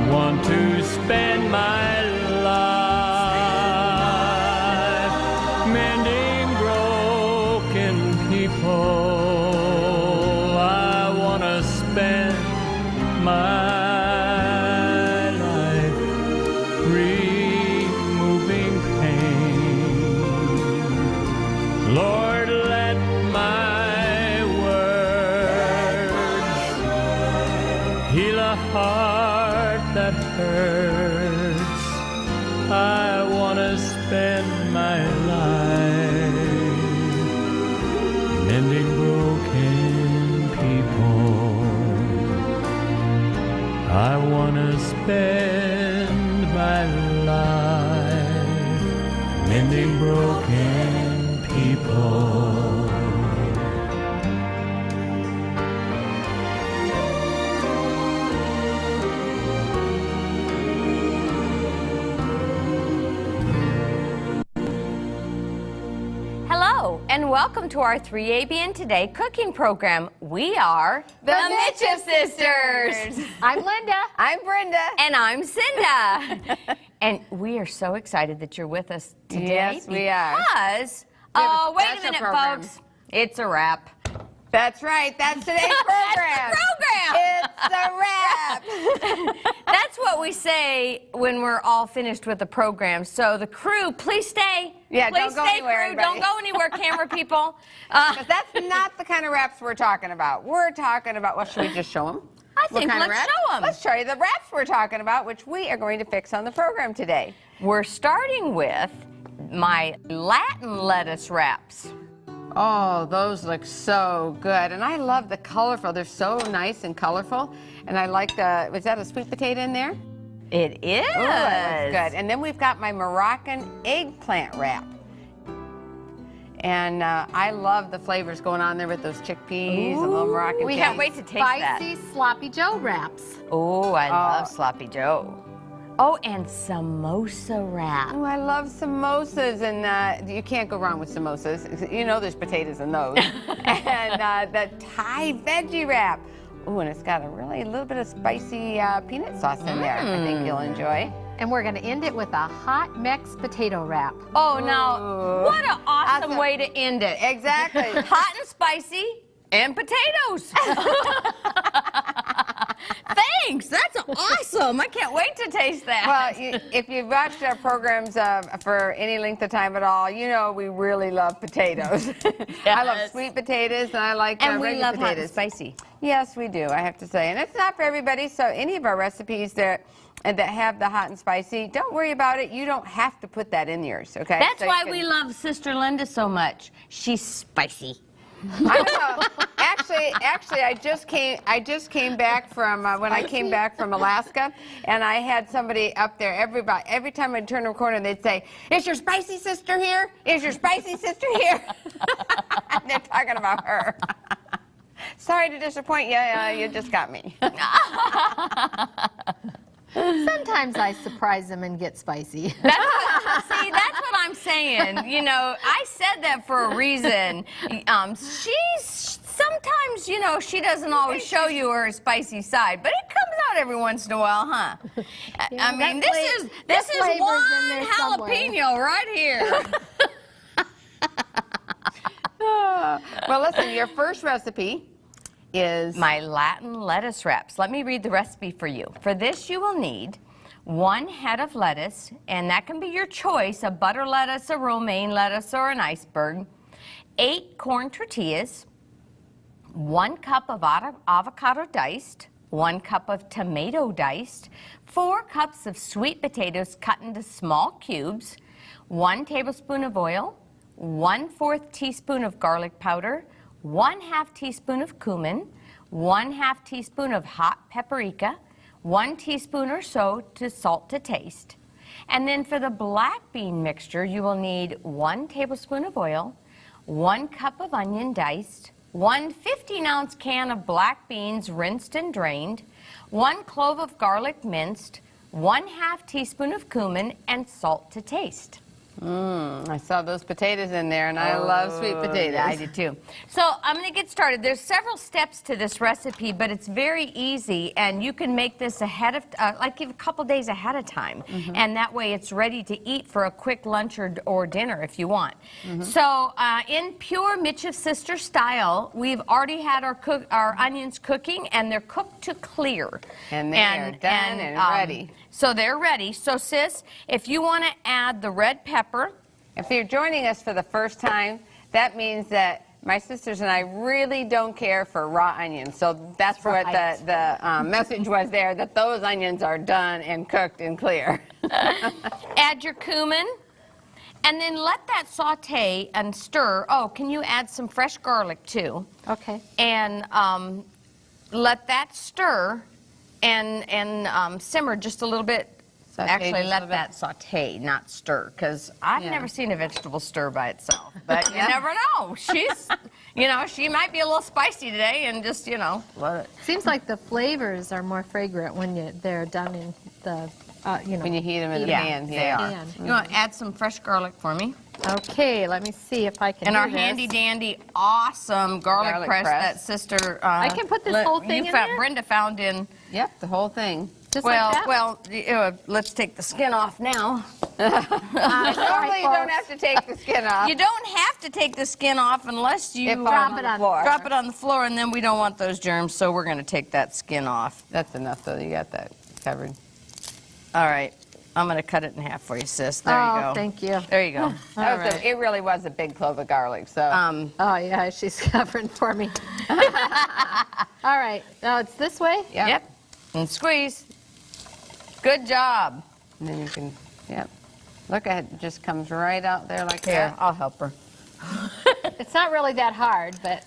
want to spend my life mending broken people. I want to spend my life removing pain. Lord, let my words heal a heart that hurts. I want to spend my life mending broken people. I want to spend my life mending broken people. Hello, and welcome to our 3ABN Today cooking program. We are The Micheff Sisters. I'm Linda. I'm Brenda. And I'm Cinda. And we are so excited that you're with us today. Yes, we are. Because, We have a oh, wait a special minute, program. folks. It's a wrap. That's right. That's today's program. It's a wrap. That's what we say when we're all finished with the program. So the crew, please stay. Yeah, please don't go stay, anywhere, crew. everybody. Don't go anywhere, camera people. But that's not the kind of wraps we're talking about. We're talking about, well, should we just show them? I think let's show them. Let's show you the wraps we're talking about, which we are going to fix on the program today. We're starting with my Latin lettuce wraps. Oh, those look so good. And I love the colorful. They're so nice and colorful. And I like the, was that a sweet potato in there? It is. Oh, that looks good. And then we've got my Moroccan eggplant wrap. And I love the flavors going on there with those chickpeas and little Moroccan We cheese. can't wait to taste that. Spicy Sloppy Joe wraps. Oh, I love Sloppy Joe. Oh, and samosa wrap. Oh, I love samosas, and you can't go wrong with samosas. You know there's potatoes in those. And the Thai veggie wrap. Oh, and it's got a little bit of spicy peanut sauce in there. I think you'll enjoy. And we're going to end it with a hot mix potato wrap. Oh, now, Ooh. what an awesome Awesome. way to end it. Exactly. Hot and spicy and potatoes. Thanks. That's awesome. I can't wait to taste that. Well, if you've watched our programs for any length of time at all, you know we really love potatoes. I love Yes. sweet potatoes, and I like and we regular love hot and potatoes. spicy. Yes, we do, I have to say. And it's not for everybody, so any of our recipes that have the hot and spicy, don't worry about it. You don't have to put that in yours, okay? That's So why you can- we love Sister Linda so much. She's spicy. I know. Actually, I just came back from when I came back from Alaska, and I had somebody up there. Every time I'd turn a corner, they'd say, "Is your spicy sister here? Is your spicy sister here?" They're talking about her. Sorry to disappoint you. You just got me. Sometimes I surprise them and get spicy. See, that's what I'm saying. You know, I said that for a reason. Sometimes, you know, she doesn't always show you her spicy side, but it comes out every once in a while, huh? I mean, this is flavor's one in there somewhere. jalapeno right here. Well, listen, your first recipe is My Latin lettuce wraps. Let me read the recipe for you. For this, you will need 1 head of lettuce, and that can be your choice, a butter lettuce, a romaine lettuce, or an iceberg. 8 corn tortillas, 1 cup of avocado diced, 1 cup of tomato diced, 4 cups of sweet potatoes cut into small cubes, 1 tablespoon of oil, 1/4 teaspoon of garlic powder, 1/2 teaspoon of cumin, 1/2 teaspoon of hot paprika, 1 teaspoon or so to salt to taste. And then for the black bean mixture, you will need 1 tablespoon of oil, 1 cup of onion diced, 1 15-ounce can of black beans rinsed and drained, 1 clove of garlic minced, 1/2 teaspoon of cumin, and salt to taste. I saw those potatoes in there, and I love sweet potatoes. Yeah, I do too. So I'm going to get started. There's several steps to this recipe, but it's very easy, and you can make this ahead of, like a couple days ahead of time, and that way it's ready to eat for a quick lunch or dinner if you want. So in pure Micheff sister style, we've already had our onions cooking, and they're cooked to clear. And they are done and ready. So they're ready. So sis, if you want to add the red pepper. If you're joining us for the first time, that means that my sisters and I really don't care for raw onions. So that's what the message was there, that those onions are done and cooked and clear. Add your cumin, and then let that saute and stir. Oh, can you add some fresh garlic too? Okay. And let that stir and simmer just a little bit. Saute Actually, just a let little that saute, not stir, because I've never seen a vegetable stir by itself. But you never know. She's, she might be a little spicy today, and just, let it. Seems like the flavors are more fragrant when they're done in the, When you heat them in the pan. they are. pan. You want to add some fresh garlic for me? Okay, let me see if I can And do our this. handy dandy, awesome garlic press that sister. I can put this whole thing in there? Brenda found in. Yep, the whole thing. Just like that? Well, let's take the skin off now. Normally you don't have to take the skin off. You don't have to take the skin off unless you Drop it on the floor. Drop it on the floor, and then we don't want those germs, so we're going to take that skin off. That's enough, though. You got that covered. All right. I'm going to cut it in half for you, sis. There you go. Thank you. There you go. It really was a big clove of garlic. So Oh, yeah, she's covering for me. All right, now it's this way? Yep. And squeeze. Good job. and then you can, Look at it, just comes right out there like Here, that. I'll help her. It's not really that hard, but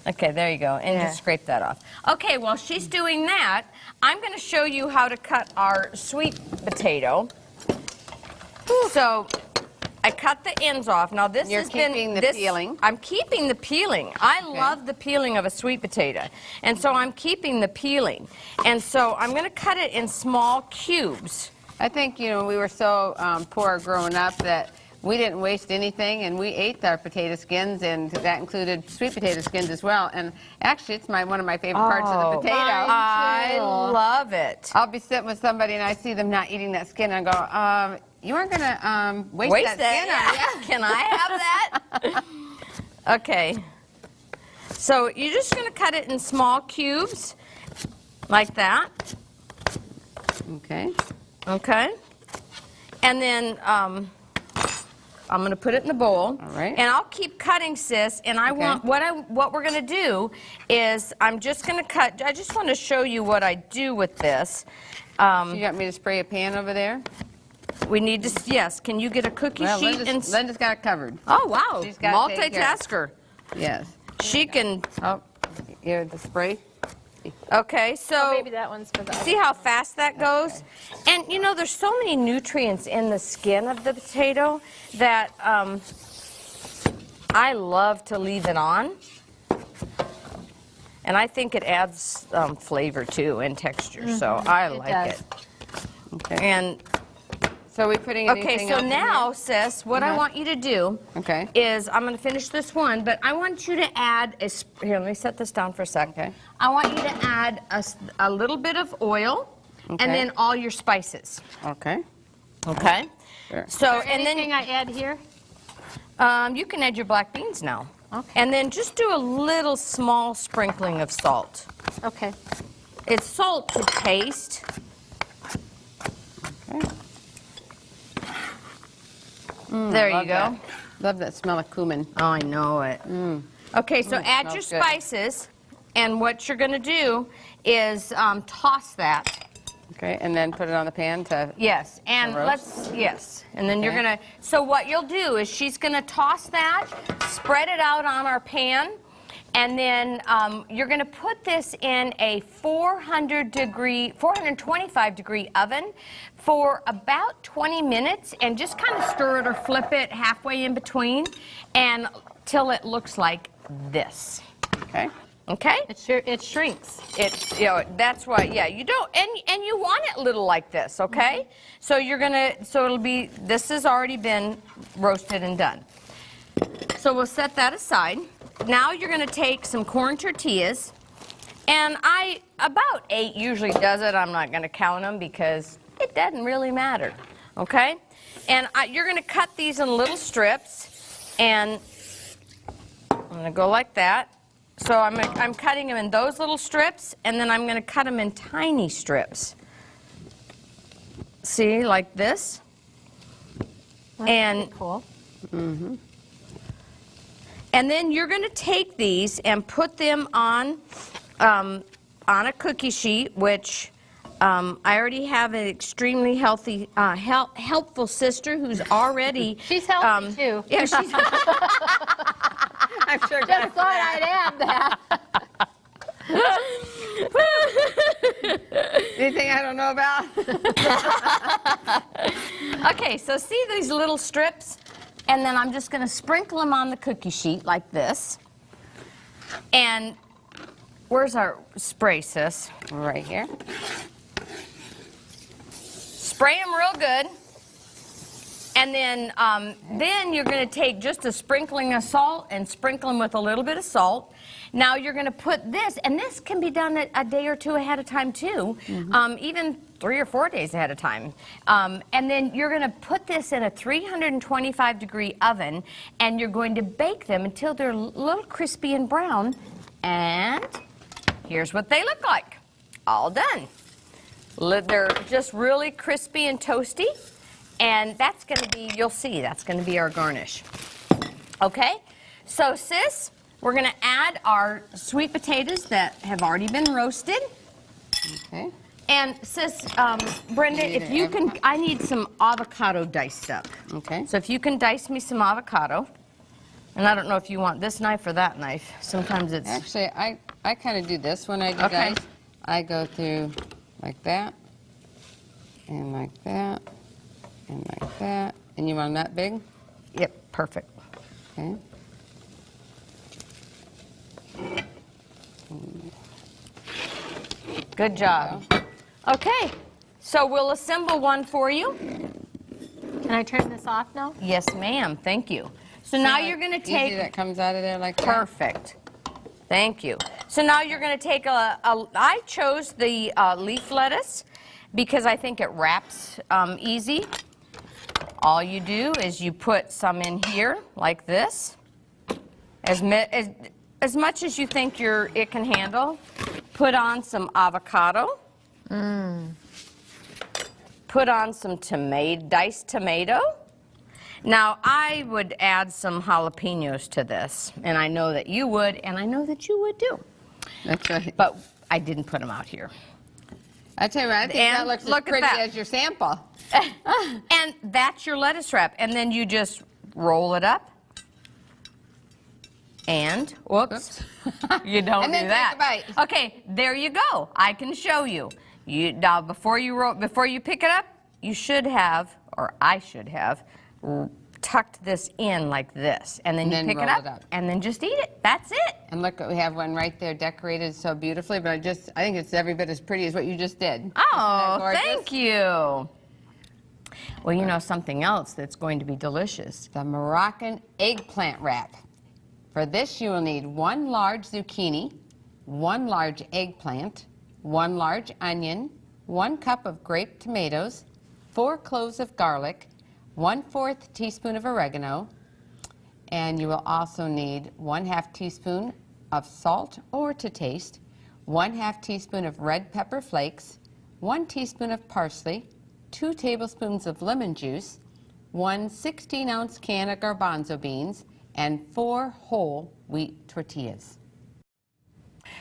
Okay, there you go. And just scrape that off. Okay, while she's doing that, I'm going to show you how to cut our sweet potato. So I cut the ends off. Now this You're has been keeping the peeling. I'm keeping the peeling. I love the peeling of a sweet potato, and so I'm keeping the peeling. And so I'm going to cut it in small cubes. I think, we were so poor growing up that we didn't waste anything, and we ate our potato skins, and that included sweet potato skins as well. And actually, it's one of my favorite parts of the potato. I love it. I'll be sitting with somebody, and I see them not eating that skin, and I go, you aren't going to waste that skin, are you? Can I have that? Okay. So you're just going to cut it in small cubes, like that. Okay. Okay. And then I'm going to put it in the bowl. All right. And I'll keep cutting, sis. And I want what we're going to do is I'm just going to cut. I just want to show you what I do with this. You got me to spray a pan over there? We need to. Yes. Can you get a cookie sheet? Linda's got it covered. Oh wow. She's got it taken care of. Multitasker. Yes. She can. Oh, here, the spray. Okay, so maybe that one's for the see how fast that goes? And there's so many nutrients in the skin of the potato that I love to leave it on. And I think it adds flavor too and texture, so I like it. Okay. And So are we putting anything so else in now, sis, what I want you to do is I'm going to finish this one, but I want you to add here, let me set this down for a second. Okay. I want you to add a little bit of oil and then all your spices. Okay. Okay? Sure. So, and Anything then I add here? you can add your black beans now. Okay. And then just do a little small sprinkling of salt. Okay. It's salt to taste. Okay. There you go. Love that smell of cumin. Oh, I know it. Okay, so add your smells good. spices, and what you're going to do is toss that. Okay, and then put it on the pan to... Yes, and roast? and then you're Okay. going to, so what you'll do is she's going to toss that, spread it out on our pan, and then you're going to put this in a 425 degree oven for about 20 minutes and just kind of stir it or flip it halfway in between and till it looks like this. Okay. Okay? It shrinks. It's, you know, that's why, yeah, you don't, and you want it little like this, okay? So you're gonna, so it'll be, this has already been roasted and done. So we'll set that aside. Now you're gonna take some corn tortillas, and about 8 usually does it. I'm not gonna count them because it doesn't really matter, okay? And you're gonna cut these in little strips, and I'm gonna go like that. So I'm cutting them in those little strips, and then I'm going to cut them in tiny strips. See, like this. That's and pretty cool. And then you're going to take these and put them on a cookie sheet, which I already have an extremely healthy, helpful sister who's already. She's healthy too. Yeah, she's. I'm sure. Just thought I'd add that. Anything I don't know about? Okay, so see these little strips? And then I'm just going to sprinkle them on the cookie sheet like this. And where's our spray, sis? Right here. Spray them real good. And then you're going to take just a sprinkling of salt and sprinkle them with a little bit of salt. Now you're going to put this, and this can be done a day or two ahead of time too, even 3 or 4 days ahead of time. And then you're going to put this in a 325-degree oven, and you're going to bake them until they're a little crispy and brown. And here's what they look like. All done. They're just really crispy and toasty. And that's going to be, you'll see, that's going to be our garnish. Okay? So, sis, we're going to add our sweet potatoes that have already been roasted. Okay. And, sis, Brenda, if you can, I need some avocado diced up. Okay. So if you can dice me some avocado. And I don't know if you want this knife or that knife. Sometimes it's... Actually, I kind of do this when I do Okay. dice. I go through like that, and like that. And like that. And you want them that big? Yep, perfect. Okay. Good job. Okay, so we'll assemble one for you. Can I turn this off now? Yes, ma'am. Thank you. So now you're going to Easy take... that comes out of there like that. Perfect. Thank you. So now you're going to take I chose the leaf lettuce because I think it wraps easy. All you do is you put some in here like this, as much as you think it can handle. Put on some avocado. Put on some diced tomato. Now I would add some jalapenos to this, and I know that you would, and I know that you would too. That's right. But I didn't put them out here. I tell you what, I think And that looks look as at pretty that. as your sample. And that's your lettuce wrap. And then you just roll it up. And, whoops, you don't And then do that. take a bite. Okay, there you go. I can show you. Now, before you pick it up, you should have, or I should have, tucked this in like this. And then And you then pick roll it it up, up. and then just eat it. That's it. And look, we have one right there decorated so beautifully, but I think it's every bit as pretty as what you just did. Oh, Isn't that gorgeous? thank you. Well, you know something else that's going to be delicious. The Moroccan eggplant wrap. For this, you will need 1 large zucchini, 1 large eggplant, 1 large onion, 1 cup of grape tomatoes, 4 cloves of garlic, 1/4 teaspoon of oregano, and you will also need 1/2 teaspoon of salt or to taste, 1/2 teaspoon of red pepper flakes, 1 teaspoon of parsley, 2 tablespoons of lemon juice, 1 16-ounce can of garbanzo beans, and 4 whole wheat tortillas.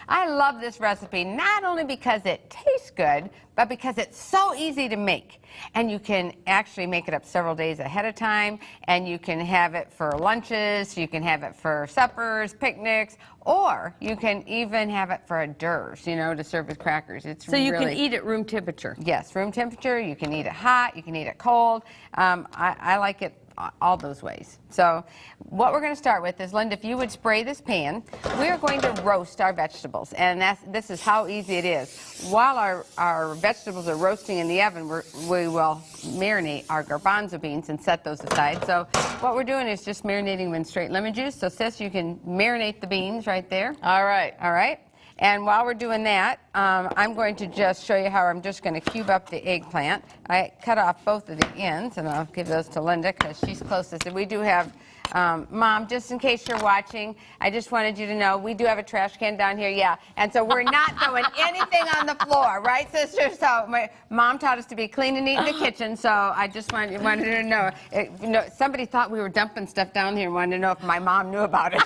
I love this recipe not only because it tastes good, but because it's so easy to make. And you can actually make it up several days ahead of time, and you can have it for lunches, you can have it for suppers, picnics, or you can even have it for hors d'oeuvres, you know, to serve with crackers. So you can eat at room temperature. Yes, room temperature. You can eat it hot, you can eat it cold. I like it all those ways. So what we're going to start with is, Linda, if you would spray this pan, we are going to roast our vegetables. And this is how easy it is. While our vegetables are roasting in the oven, we will marinate our garbanzo beans and set those aside. So what we're doing is just marinating them in straight lemon juice. So sis, you can marinate the beans right there. All right. All right. And while we're doing that, I'm going to just show you how I'm just going to cube up the eggplant. I cut off both of the ends, and I'll give those to Linda because she's closest. And we do have, Mom, just in case you're watching, I just wanted you to know we do have a trash can down here, yeah. And so we're not throwing anything on the floor, right, sister? So my mom taught us to be clean and neat in the kitchen, so I just wanted her to know. Somebody thought we were dumping stuff down here and wanted to know if my mom knew about it.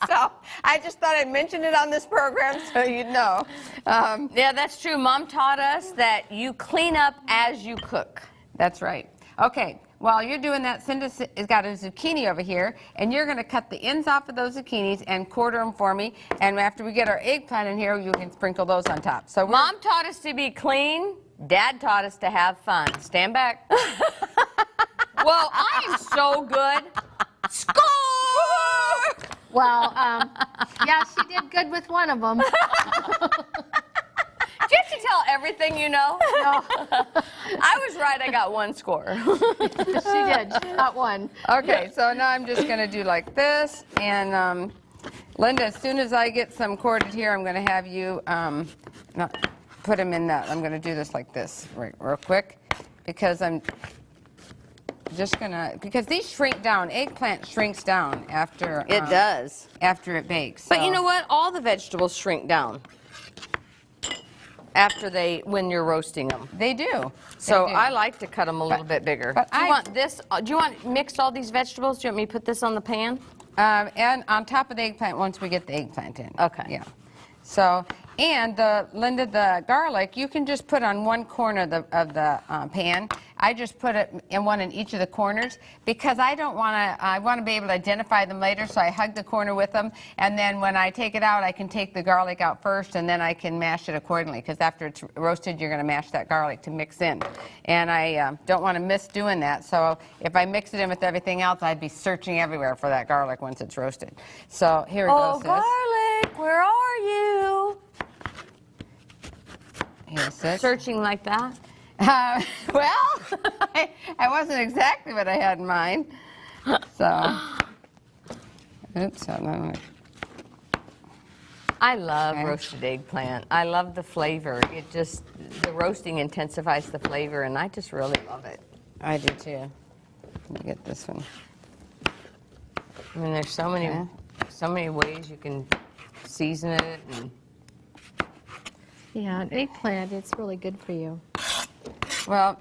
So I just thought I'd mention it on this program so you'd know. Yeah, that's true. Mom taught us that you clean up as you cook. That's right. Okay, while you're doing that, Cinda's got a zucchini over here, and you're going to cut the ends off of those zucchinis and quarter them for me. And after we get our eggplant in here, you can sprinkle those on top. So Mom taught us to be clean. Dad taught us to have fun. Stand back. Well, I am so good. Score! Well, yeah, she did good with one of them. Do you have to tell everything you know? No, I was right. I got one score. she did. She got one. Okay, so now I'm just going to do like this. And Linda, as soon as I get some corded here, I'm going to have you put them in that. I'm going to do this like this real quick because I'm just gonna, because these shrink down. Eggplant shrinks down after It does. after it bakes. But so- you know what? All the vegetables shrink down after when you're roasting them. They do. So They do. I like to cut them a little bit bigger. but Do you I- want this? Do you want mixed all these vegetables? Do you want me to put this on the pan? And on top of the eggplant once we get the eggplant in. Okay. Yeah. So, and Linda, the garlic, you can just put on one corner of the pan. I just put it in one in each of the corners because I don't want to, I want to be able to identify them later, so I hug the corner with them. And then when I take it out, I can take the garlic out first, and then I can mash it accordingly because after it's roasted, you're going to mash that garlic to mix in. And I don't want to miss doing that. So if I mix it in with everything else, I'd be searching everywhere for that garlic once it's roasted. So here it goes, sis. Garlic, where are you? Here, sis. Searching like that? Well, I wasn't exactly what I had in mind. So, oops. I love Okay. roasted eggplant. I love the flavor. The roasting intensifies the flavor, and I just really love it. I do too. Let me get this one. I mean, there's so many ways you can season it. And Yeah, an eggplant, it's really good for you. Well,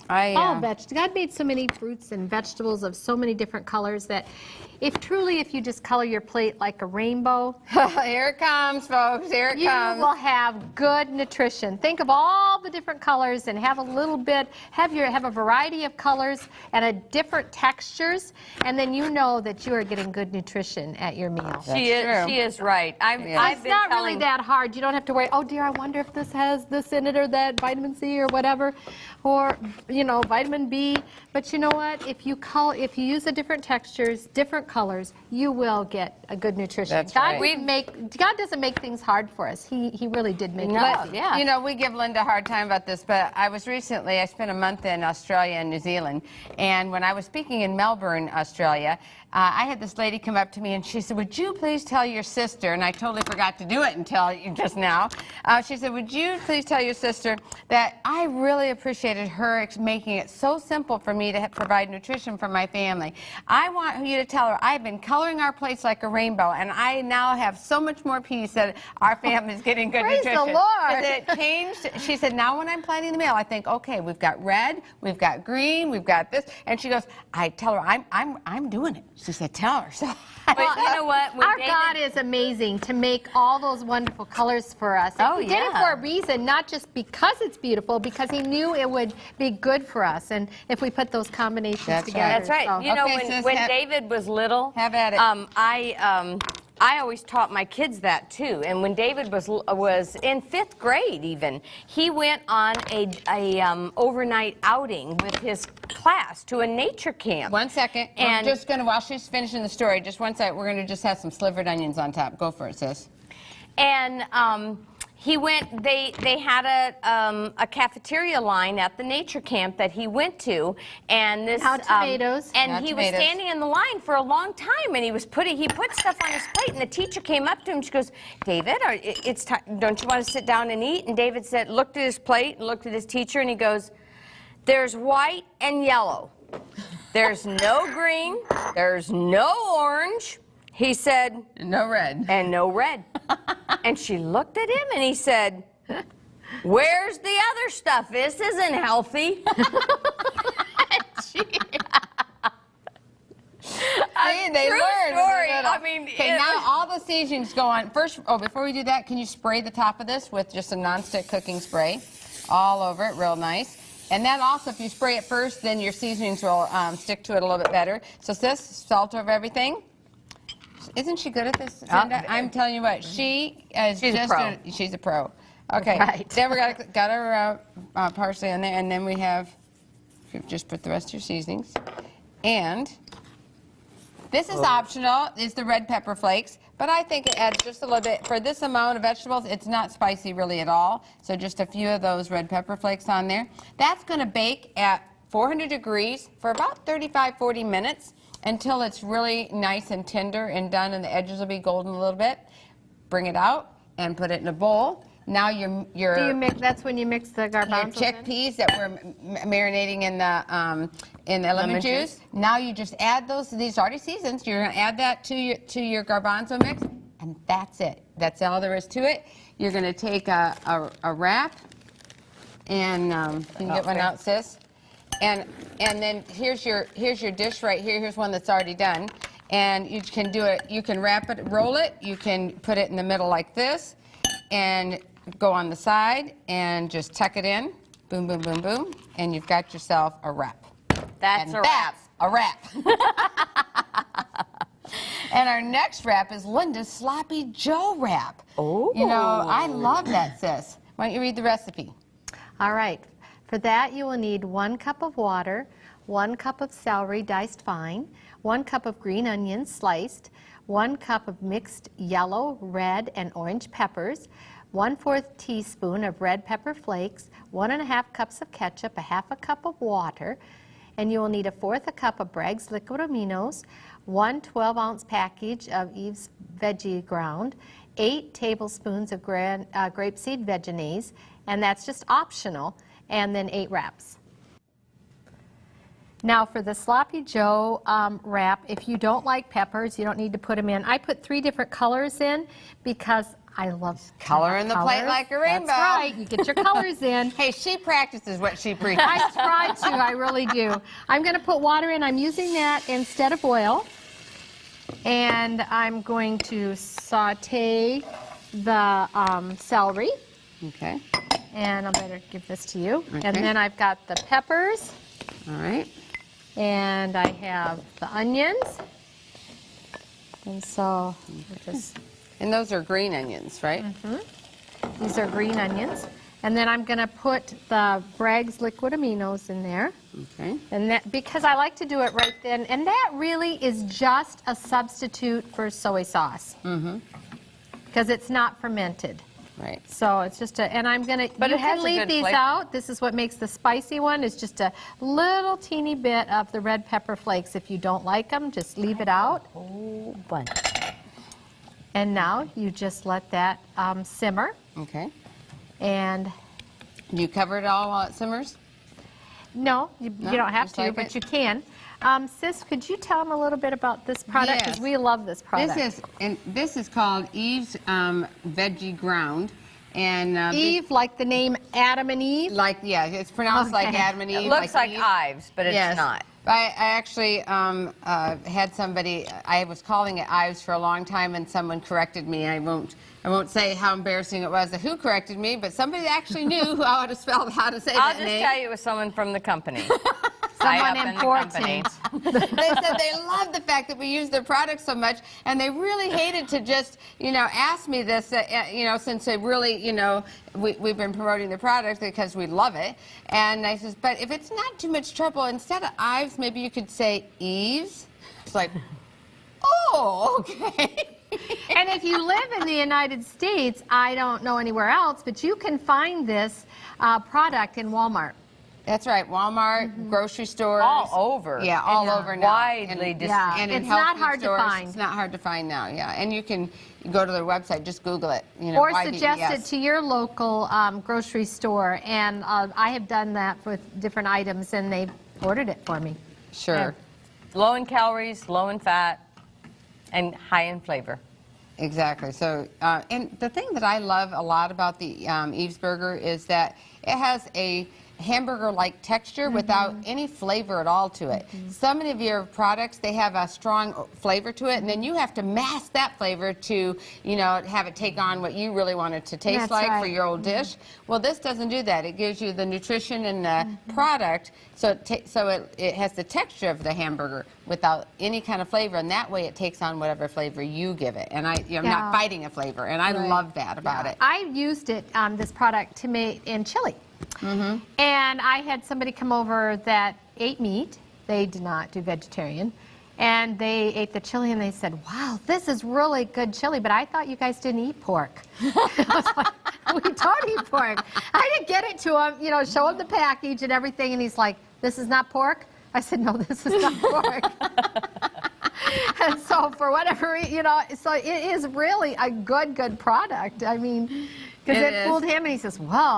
All vegetables. God made so many fruits and vegetables of so many different colors that if you just color your plate like a rainbow, here it comes, folks. Here it you comes. will have good nutrition. Think of all the different colors and have a little bit, have a variety of colors and a different textures, and then you know that you are getting good nutrition at your meal. she is right. I've It's been not telling really that hard. You don't have to worry, oh dear, I wonder if this has this in it or that vitamin C or whatever, or vitamin B. But you know what? If you use the different textures, different colors, you will get a good nutrition. That's God right. God doesn't make things hard for us. He really did make it No, easy. yeah. We give Linda a hard time about this, but I spent a month in Australia and New Zealand, and when I was speaking in Melbourne, Australia, I had this lady come up to me and she said, would you please tell your sister, and I totally forgot to do it until just now, she said, would you please tell your sister that I really appreciated her making it so simple for me to provide nutrition for my family. I want you to tell her I've been coloring our plates like a rainbow, and I now have so much more peace that our family's getting good Praise the nutrition. Lord. It changed. She said, now when I'm planning the meal, I think, okay, we've got red, we've got green, we've got this, and she goes, I tell her I'm doing it. She said, tell her. So But you know what? When Our David- God is amazing to make all those wonderful colors for us. And Oh, he did it yeah. for a reason, not just because it's beautiful, because he knew it would be good for us. And if we put those combinations That's together. right. That's right. So- You know, Okay, sis, when David was little, have at it. I I always taught my kids that too. And when David was in 5th grade even, he went on a overnight outing with his class to a nature camp. 1 second. And We're just going to, while she's finishing the story, just 1 second, we're going to just have some slivered onions on top. Go for it, sis. And he went, they had a cafeteria line at the nature camp that he went to, and this Now tomatoes. and Now he tomatoes. was standing in the line for a long time, and he put stuff on his plate, and the teacher came up to him. She goes, "David, it's time. Don't you want to sit down and eat?" And David looked at his plate and looked at his teacher, and he goes, "There's white and yellow. There's no green. There's no orange." He said, No red. "And no red." And she looked at him and he said, "Where's the other stuff? This isn't healthy." See, they True learn. story. I mean, okay, now all the seasonings go on. First, before we do that, can you spray the top of this with just a nonstick cooking spray all over it, real nice. And then also, if you spray it first, then your seasonings will stick to it a little bit better. So, sis, salt over everything. Isn't she good at this, Cinda? I'm telling you what, she is She's a just pro. She's a pro. Okay, Right. then we got our parsley in there, and then we have, just put the rest of your seasonings. And this is optional, is the red pepper flakes, but I think it adds just a little bit. For this amount of vegetables, it's not spicy really at all, so just a few of those red pepper flakes on there. That's going to bake at 400 degrees for about 35-40 minutes until it's really nice and tender and done, and the edges will be golden a little bit. Bring it out and put it in a bowl. Now your Do you mix? That's when you mix the garbanzos in? chickpeas that we're marinating in the lemon juice. Now you just add those. These are already seasoned. You're going to add that to your garbanzo mix, and that's it. That's all there is to it. You're going to take a wrap, and you can get one out, sis. And then here's your dish right here. Here's one that's already done, and you can do it. You can wrap it, roll it. You can put it in the middle like this, and go on the side and just tuck it in. Boom, boom, boom, boom, and you've got yourself a wrap. That's a wrap. A wrap. And our next wrap is Linda's Sloppy Joe wrap. Oh. You know, I love that, sis. Why don't you read the recipe? All right. For that, you will need 1 cup of water, 1 cup of celery diced fine, 1 cup of green onions sliced, 1 cup of mixed yellow, red, and orange peppers, 1/4 teaspoon of red pepper flakes, 1½ cups of ketchup, 1/2 cup of water, and you will need 1/4 cup of Bragg's liquid aminos, 1 12-ounce package of Eve's veggie ground, 8 tablespoons of grapeseed veggies, and that's just optional, and then 8 wraps. Now for the Sloppy Joe wrap, if you don't like peppers, you don't need to put them in. I put 3 different colors in because I love Color in the plate colors. like a rainbow. That's right. You get your colors in. Hey, she practices what she preaches. I try to. I really do. I'm going to put water in. I'm using that instead of oil. And I'm going to saute the celery. Okay. And I better give this to you. Okay. And then I've got the peppers. All right. And I have the onions. And so just... And those are green onions, right? These are green onions. And then I'm going to put the Bragg's liquid aminos in there. Okay. And that, because I like to do it right then, and that really is just a substitute for soy sauce. Because it's not fermented. Right. So it's just a, and I'm going to, But you it has can a leave good these flavor. out. This is what makes the spicy one, is just a little teeny bit of the red pepper flakes. If you don't like them, just leave it out. Oh, bunch. And now you just let that simmer. Okay. And You cover it all while it simmers? no, you don't have just to, like but it? you can. Sis, could you tell them a little bit about this product? Because Yes. we love this product. This is called Eve's veggie ground, and Eve, like the name Adam and Eve? it's pronounced like Okay. Adam and Eve. It looks like Eve. Ives, but it's Yes. not. I actually had somebody. I was calling it Ives for a long time, and someone corrected me. I won't say how embarrassing it was. Who corrected me? But somebody actually knew how to say I'll that just name. tell you it was someone from the company. High up in the company. They said they love the fact that we use their products so much, and they really hated to just, ask me this, since they really, we've been promoting the product because we love it. And I says, but if it's not too much trouble, instead of Ives, maybe you could say Eves. It's like, oh, okay. And if you live in the United States, I don't know anywhere else, but you can find this product in Walmart. That's right, Walmart, grocery stores. All over. Yeah, all over now. Widely And distributed. in It's health not food hard to stores, find. It's not hard to find now, yeah. And you can go to their website, just Google it. Or YBES. suggest it to your local grocery store. And I have done that with different items, and they've ordered it for me. Sure. Low in calories, low in fat, and high in flavor. Exactly. So, and the thing that I love a lot about the Eve's Burger is that it has a hamburger-like texture without any flavor at all to it. Some of your products, they have a strong flavor to it, and then you have to mask that flavor to, have it take on what you really want it to taste That's like for right. your old dish. Well, this doesn't do that. It gives you the nutrition and the product, so it has the texture of the hamburger without any kind of flavor, and that way it takes on whatever flavor you give it. And I'm not fighting a flavor, and I love that about it. I've used it, this product, to make in chili. And I had somebody come over that ate meat. They did not do vegetarian. And they ate the chili and they said, wow, this is really good chili, but I thought you guys didn't eat pork. I was like, we don't eat pork. I didn't get it to him, show him the package and everything, and he's like, this is not pork? I said, no, this is not pork. And so for whatever reason, so it is really a good product. I mean, because it fooled him, and he says, well,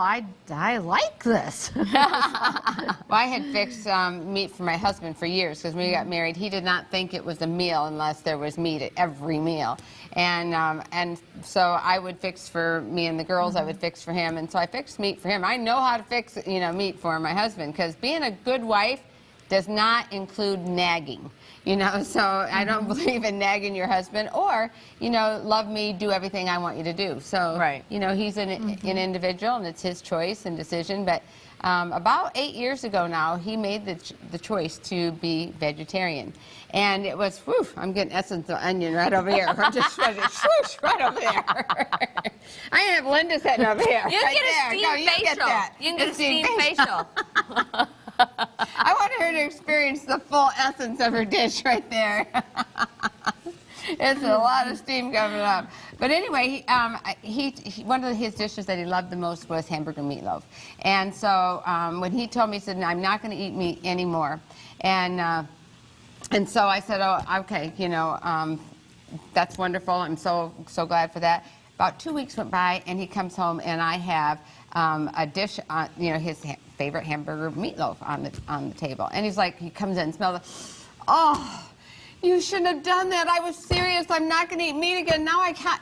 I like this. Well, I had fixed meat for my husband for years because when we got married, he did not think it was a meal unless there was meat at every meal. And so I would fix for me and the girls, I would fix for him. And so I fixed meat for him. I know how to fix, meat for my husband, because being a good wife does not include nagging. So I don't believe in nagging your husband, or, love me, do everything I want you to do. So, Right. He's an individual, and it's his choice and decision. But about 8 years ago now, he made the choice to be vegetarian. And it was, whew, I'm getting essence of onion right over here. I'm just swoosh right over there. I have Linda sitting over here. You right get a there. steam No, you facial. get that. You can get a steam facial. facial. I want her to experience the full essence of her dish right there. It's a lot of steam coming up. But anyway, one of his dishes that he loved the most was hamburger meatloaf. And so when he told me, he said, I'm not going to eat meat anymore. And so I said, oh, okay, that's wonderful. I'm so glad for that. About 2 weeks went by, and he comes home, and I have a dish, his favorite hamburger meatloaf on the table. And he's like, he comes in and smells it. Oh, you shouldn't have done that. I was serious. I'm not going to eat meat again. Now I can't.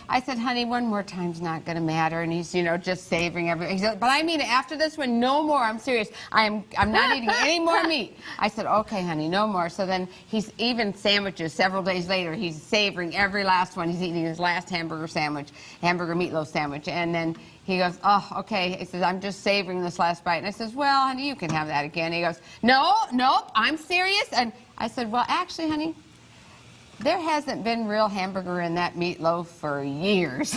I said, honey, one more time's not going to matter. And he's, just savoring everything. He said, but I mean, after this one, no more. I'm serious. I'm not eating any more meat. I said, okay, honey, no more. So then he's even sandwiches. Several days later, he's savoring every last one. He's eating his last hamburger meatloaf sandwich. And then he goes, oh, okay. He says, I'm just savoring this last bite. And I says, well, honey, you can have that again. He goes, nope, I'm serious. And I said, well, actually, honey, there hasn't been real hamburger in that meatloaf for years.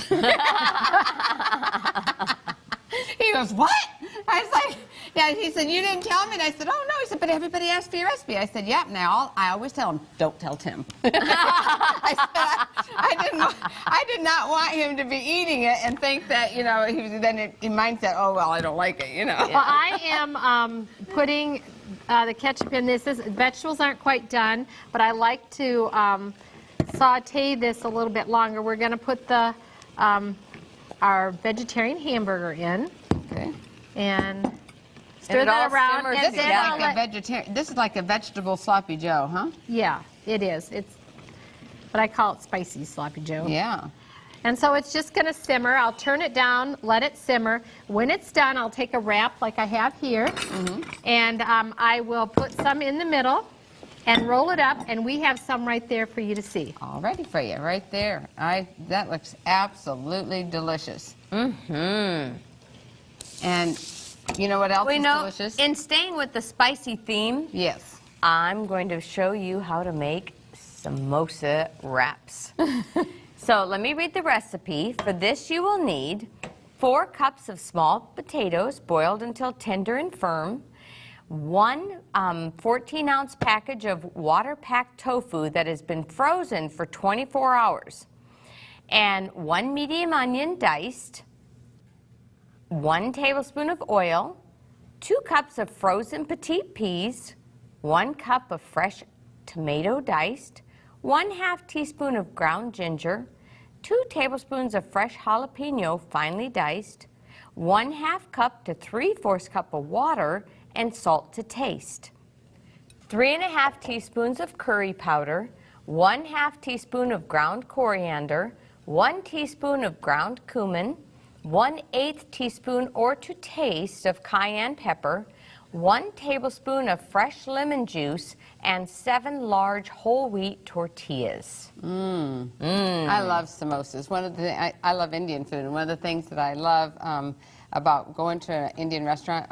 He goes, what? I was like, yeah. He said, you didn't tell me. And I said, oh, no. He said, but everybody asked for your recipe. I said, yep. Now, I always tell him, don't tell Tim. I said, I did not want him to be eating it and think that, he was then in mindset, oh, well, I don't like it, Well, I am putting the ketchup in this. Vegetables aren't quite done, but I like to saute this a little bit longer. We're going to put our vegetarian hamburger in. Okay. And stir it all that around. simmers And then I'll together. let- This is like a vegetable sloppy Joe, huh? Yeah, it is. But I call it spicy sloppy Joe. Yeah. And so it's just going to simmer. I'll turn it down, let it simmer. When it's done, I'll take a wrap like I have here, and I will put some in the middle and roll it up, and we have some right there for you to see. All ready for you, right there. That looks absolutely delicious. And You know what else We is know, delicious? in staying with the spicy theme, Yes. I'm going to show you how to make samosa wraps. So let me read the recipe. For this you will need 4 cups of small potatoes boiled until tender and firm, 1 14-ounce package of water-packed tofu that has been frozen for 24 hours, and 1 medium onion diced, 1 tablespoon of oil, 2 cups of frozen petite peas, 1 cup of fresh tomato diced, 1/2 teaspoon of ground ginger, 2 tablespoons of fresh jalapeno finely diced, 1/2 cup to 3/4 cup of water, and salt to taste. 3½ teaspoons of curry powder, 1/2 teaspoon of ground coriander, 1 teaspoon of ground cumin, 1/8 teaspoon or to taste of cayenne pepper, 1 tablespoon of fresh lemon juice, and 7 large whole wheat tortillas. I love samosas. One of the I love Indian food, and one of the things that I love about going to an Indian restaurant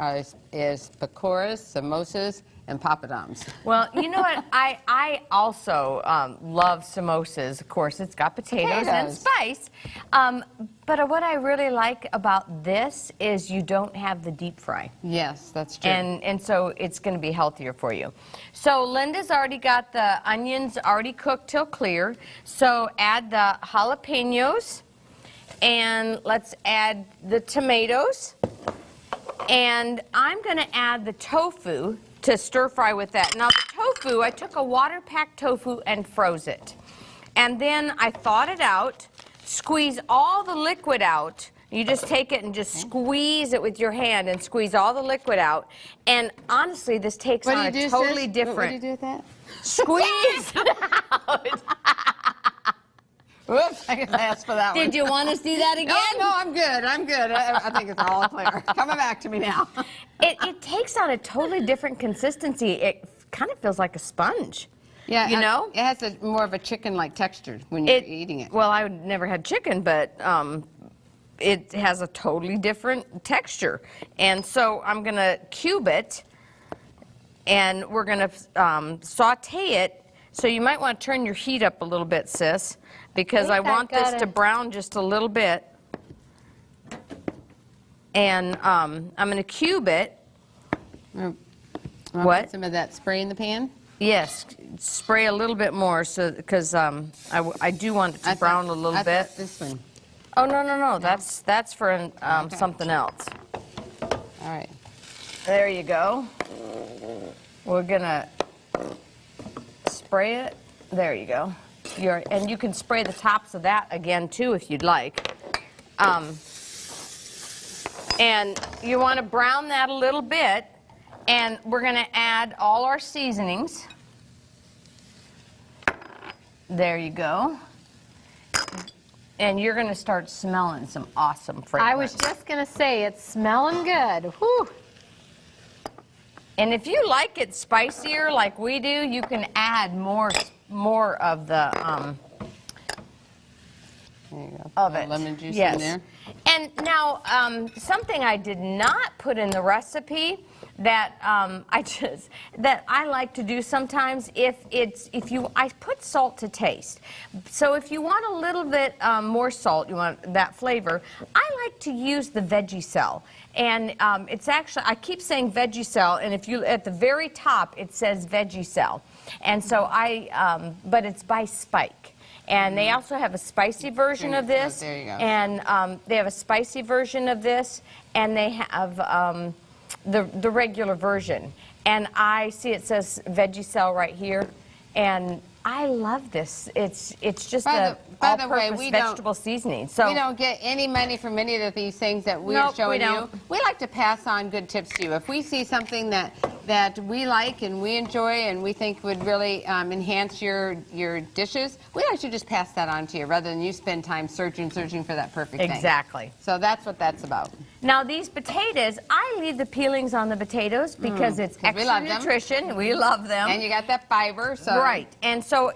is pakoras, samosas, and papadums. Well, you know what? I also love samosas. Of course, it's got potatoes and spice. But what I really like about this is you don't have the deep fry. Yes, that's true. And so it's going to be healthier for you. So Linda's already got the onions already cooked till clear. So add the jalapenos, and let's add the tomatoes. And I'm going to add the tofu to stir fry with that. Now the tofu, I took a water-packed tofu and froze it. And then I thawed it out, squeeze all the liquid out. You just take it and just squeeze it with your hand and squeeze all the liquid out. And honestly, this takes on a totally different... What do you do with that? Squeeze it out. Whoops, I can ask for that one. Did you want us to do that again? No, I'm good. I'm good. I think it's all clear. Coming back to me now. It takes on a totally different consistency. It kind of feels like a sponge. Yeah, you know? It has more of a chicken-like texture when you're eating it. Well, I would never had chicken, but it has a totally different texture. And so I'm going to cube it, and we're going to saute it. So you might want to turn your heat up a little bit, sis, because I want this to brown just a little bit. And I'm going to cube it. What? Put some of that spray in the pan? Yes, spray a little bit more, so because I do want it to brown a little bit. This one. Oh no! That's for something else. All right. There you go. We're gonna spray it. There you go. And you can spray the tops of that again too if you'd like. And you want to brown that a little bit. And we're going to add all our seasonings. There you go. And you're going to start smelling some awesome fragrance. I was just going to say, it's smelling good. Whew. And if you like it spicier like we do, you can add more of the There you go. of it. Lemon juice yes. in there. And now, something I did not put in the recipe that I like to do sometimes I put salt to taste. So if you want a little bit more salt, you want that flavor, I like to use the Veggie-Cell. And it's actually, I keep saying Veggie-Cell, and if you, at the very top, it says Veggie-Cell. And so but it's by Spike. And they also have a spicy version of this. There you go. And they have a spicy version of this, and they have the regular version. And I see it says Veggie-Cell right here, and I love this. It's just By the way, all-purpose vegetable seasoning. So we don't get any money from any of these things that we're Nope, showing we don't. you. We like to pass on good tips to you. If we see something that we like and we enjoy and we think would really enhance your dishes, we like to just pass that on to you rather than you spend time searching for that perfect thing. exactly. So that's what that's about. Now these potatoes, I leave the peelings on the potatoes because it's extra love them. nutrition. We love them. And you got that fiber. So Right. And so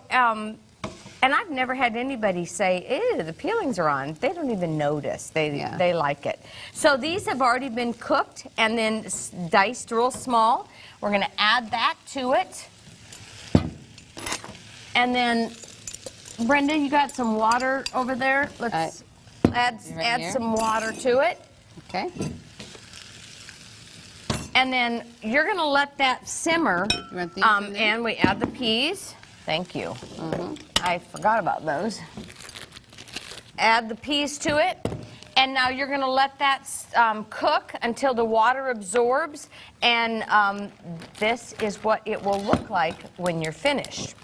And I've never had anybody say, ew, the peelings are on. They don't even notice. They like it. So these have already been cooked and then diced real small. We're going to add that to it. And then, Brenda, you got some water over there? Let's add some water to it. Okay. And then you're going to let that simmer. You want these in there? And we add the peas. Thank you. I forgot about those. Add the peas to it. And now you're going to let that cook until the water absorbs. And this is what it will look like when you're finished.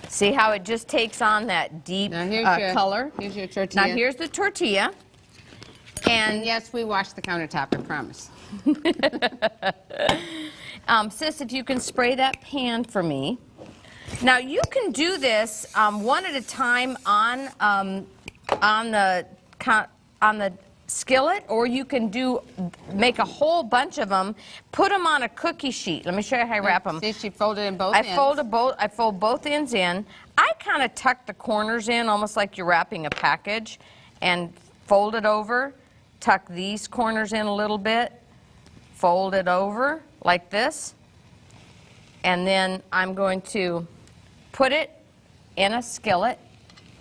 See how it just takes on that deep color? Here's your tortilla. Now here's the tortilla. And yes, we washed the countertop, I promise. Sis, if you can spray that pan for me. Now you can do this one at a time on the skillet, or you can make a whole bunch of them, put them on a cookie sheet. Let me show you how I wrap them. See, she folded in both ends. I fold both ends in. I kind of tuck the corners in, almost like you're wrapping a package, and fold it over. Tuck these corners in a little bit. Fold it over like this. And then I'm going to put it in a skillet.